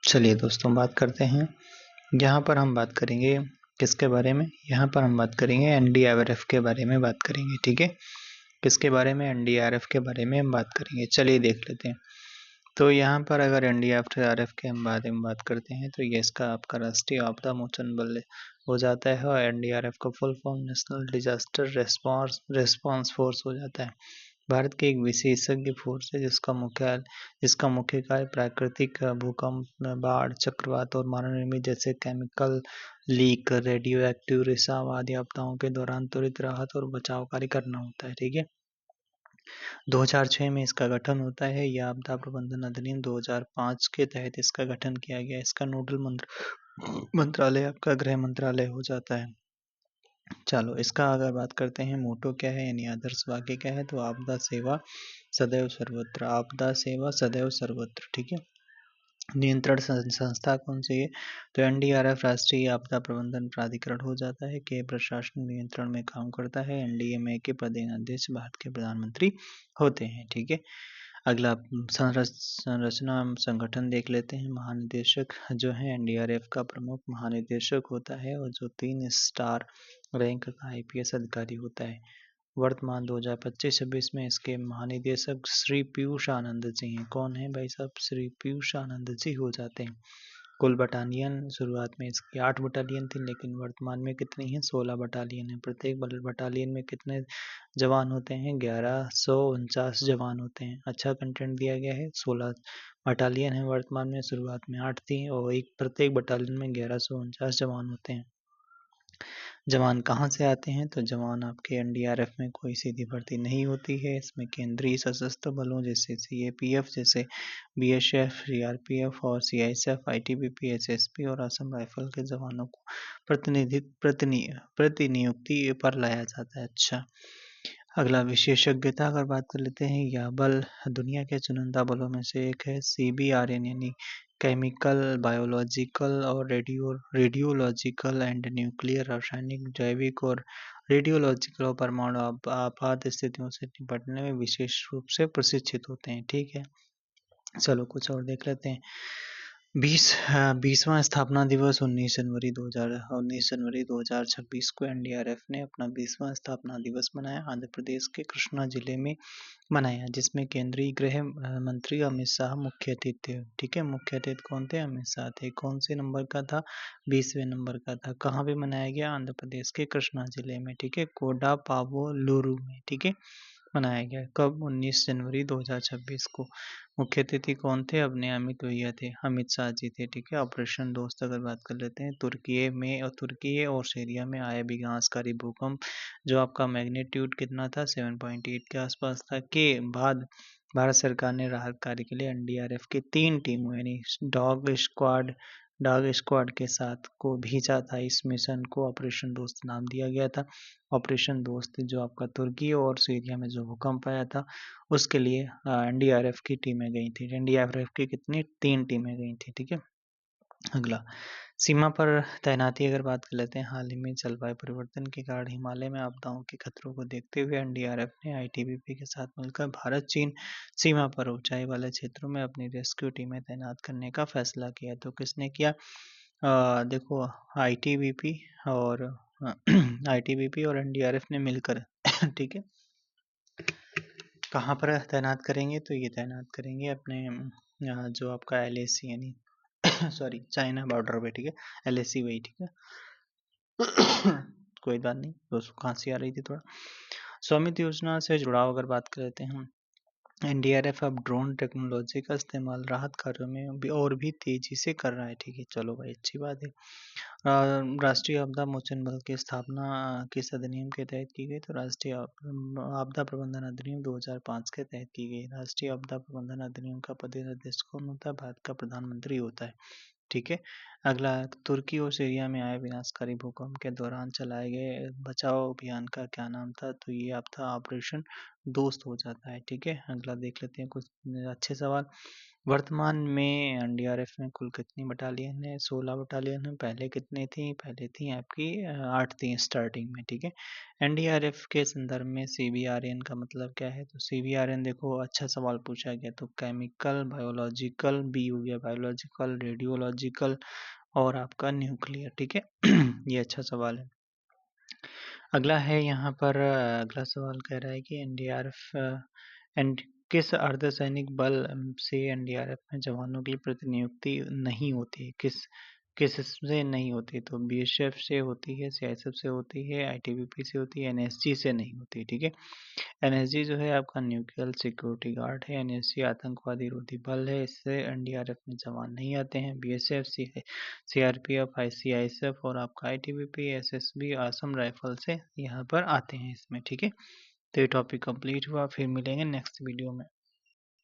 चलिए दोस्तों बात करते हैं। यहाँ पर हम बात करेंगे किसके बारे में? यहाँ पर हम बात करेंगे एनडीआरएफ के बारे में बात करेंगे। ठीक है, किसके बारे में? एनडीआरएफ के बारे में हम बात करेंगे। चलिए देख लेते हैं। तो यहाँ पर अगर एनडीआरएफ के बारे में बात करते हैं तो ये इसका आपका राष्ट्रीय आपदा मोचन बल हो जाता है और एनडीआरएफ का full form national disaster response force हो जाता है। भारत की एक विशेषज्ञ फोर्स है जिसका मुख्य कार्य प्राकृतिक भूकंप, बाढ़, चक्रवात और मानव निर्मित जैसे केमिकल लीक, रेडियो एक्टिव रिसाव आदि आपदाओं के दौरान त्वरित राहत और बचाव कार्य करना होता है। ठीक है, 2006 में इसका गठन होता है। यह आपदा प्रबंधन अधिनियम 2005 के तहत इसका गठन किया गया। इसका नोडल मंत्रालय आपका गृह मंत्रालय हो जाता है। चलो इसका अगर बात करते हैं मोटो क्या है यानी आदर्श वाक्य क्या है, तो आपदा सेवा सदैव सर्वत्र, आपदा सेवा सदैव सर्वत्र। ठीक है, नियंत्रण संस्था कौन सी है? तो एनडीआरएफ राष्ट्रीय आपदा प्रबंधन प्राधिकरण हो जाता है के प्रशासनिक नियंत्रण में काम करता है। एनडीएमए के प्रधानाध्यक्ष भारत के प्रधानमंत्री होते हैं। ठीक है, अगला संरचना संगठन देख लेते हैं। महानिदेशक जो है एनडीआरएफ का प्रमुख महानिदेशक होता है और जो 3 स्टार रैंक का आईपीएस अधिकारी होता है। वर्तमान 2025-26 में इसके महानिदेशक श्री पीयूष आनंद जी हैं। कौन है भाई साहब? श्री पीयूष आनंद जी हो जाते हैं। कुल बटालियन शुरुआत में इसकी 8 बटालियन थी, लेकिन वर्तमान में कितनी है? 16 बटालियन है। प्रत्येक बटालियन में कितने जवान होते हैं? 1149 जवान होते हैं। अच्छा कंटेंट दिया गया है। 16 बटालियन है वर्तमान में, शुरुआत में 8 थी और प्रत्येक बटालियन में 1149 जवान होते हैं। जवान कहाँ से आते हैं? तो जवान आपके एनडीआरएफ में कोई सीधी भर्ती नहीं होती है। इसमें केंद्रीय सशस्त्र बलों जैसे सीएपीएफ, जैसे बीएसएफ, सीआरपीएफ और सीआईएसएफ, आईटीबीपी, एसएसपी और असम राइफल के जवानों को प्रतिनियुक्ति पर लाया जाता है। अच्छा, अगला विशेषज्ञता अगर बात कर लेते हैं, यह बल दुनिया के चुनिंदा बलों में से एक है। सीबीआरएन यानी केमिकल, बायोलॉजिकल और रेडियोलॉजिकल एंड न्यूक्लियर, रासायनिक, जैविक और रेडियोलॉजिकल और परमाणु आपात स्थितियों से निपटने में विशेष रूप से प्रशिक्षित होते हैं। ठीक है, चलो कुछ और देख लेते हैं। 20वां स्थापना दिवस 19 जनवरी 2026 को एनडीआरएफ ने अपना 20वां स्थापना दिवस मनाया। आंध्र प्रदेश के कृष्णा जिले में मनाया, जिसमें केंद्रीय गृह मंत्री अमित शाह मुख्य अतिथि थे। ठीक है, मुख्य अतिथि कौन थे? अमित शाह थे। कौन से नंबर का था? 20वें नंबर का था। कहाँ पे मनाया गया? आंध्र प्रदेश के कृष्णा जिले में। ठीक है, कोडापावोलुरु में। ठीक है, मनाया गया। कब? 19 जनवरी 2026 को। मुख्य अतिथि कौन थे? अपने अमित भैया थे, अमित शाह जी थे। ठीक है, ऑपरेशन दोस्त अगर बात कर लेते हैं, तुर्की और सीरिया में आए विनाशकारी भूकंप जो आपका मैग्नीट्यूड कितना था? 7.8 के आसपास था, के बाद भारत सरकार ने राहत कार्य के लिए एनडीआरएफ की 3 टीमों यानी डॉग स्क्वाड के साथ को भेजा था। इस मिशन को ऑपरेशन दोस्त नाम दिया गया था। ऑपरेशन दोस्त जो आपका तुर्की और सीरिया में जो भूकंप आया था उसके लिए एनडीआरएफ की टीमें गई थी। एनडीआरएफ की कितनी? 3 टीमें गई थी। ठीक है, अगला सीमा पर तैनाती अगर बात कर लेते हैं। हाल ही में जलवायु परिवर्तन के कारण हिमालय में आपदाओं के खतरों को देखते हुए एनडीआरएफ ने आईटीबीपी के साथ मिलकर भारत चीन सीमा पर ऊंचाई वाले क्षेत्रों में अपनी रेस्क्यू टीमें तैनात करने का फैसला किया। तो किसने किया? देखो, आईटीबीपी और आईटीबीपी और एनडीआरएफ ने मिलकर ठीक है, कहाँ पर तैनात करेंगे? तो ये तैनात करेंगे अपने जो आपका एलएसी यानी सॉरी चाइना बॉर्डर पे। ठीक है, एलएसी वही। ठीक है कोई बात नहीं दोस्तों, खांसी आ रही थी थोड़ा। स्वामित्व योजना से जुड़ाव अगर बात कर लेते हैं हम, एनडीआरएफ अब ड्रोन टेक्नोलॉजी का इस्तेमाल राहत कार्यों में और भी तेजी से कर रहा है। ठीक है, चलो भाई अच्छी बात है। राष्ट्रीय आपदा मोचन बल की स्थापना किस अधिनियम के तहत की गई? तो राष्ट्रीय आपदा प्रबंधन अधिनियम 2005 के तहत की गई। राष्ट्रीय आपदा प्रबंधन अधिनियम का प्रदेशाध्यक्ष कौन होता है? भारत का प्रधानमंत्री होता है। ठीक है, अगला तुर्की और सीरिया में आए विनाशकारी भूकंप के दौरान चलाए गए बचाव अभियान का क्या नाम था? तो ये आप था ऑपरेशन दोस्त हो जाता है। ठीक है, अगला देख लेते हैं कुछ अच्छे सवाल। वर्तमान में एनडीआरएफ में कुल कितनी बटालियन है? 16 बटालियन है। पहले कितनी थी? पहले थी आपकी 8 थी स्टार्टिंग में। ठीक है, एनडीआरएफ के संदर्भ में सीबीआरएन का मतलब क्या है? तो सीबीआरएन देखो अच्छा सवाल पूछा गया, तो केमिकल, बायोलॉजिकल, बी हो गया बायोलॉजिकल, रेडियोलॉजिकल और आपका न्यूक्लियर। ठीक है ये अच्छा सवाल है। अगला है यहाँ पर अगला सवाल कह रहा है कि एनडीआरएफ एंड किस अर्धसैनिक बल से एनडीआरएफ में जवानों की प्रतिनियुक्ति नहीं होती? किस से नहीं होती? तो बीएसएफ से होती है, सीआईएसएफ से होती है, आईटीबीपी से होती है, एनएसजी से नहीं होती। ठीक है, एनएसजी जो है आपका न्यूक्लियर सिक्योरिटी गार्ड है, एनएसजी आतंकवादी रोधी बल है, इससे एनडीआरएफ में जवान नहीं आते हैं। बीएसएफ, सीआरपीएफ, आईसीआईएसएफ और आपका आईटीबीपी, एसएसबी, असम राइफल से यहाँ पर आते हैं इसमें। ठीक है, तो ये टॉपिक कंप्लीट हुआ, फिर मिलेंगे नेक्स्ट वीडियो में।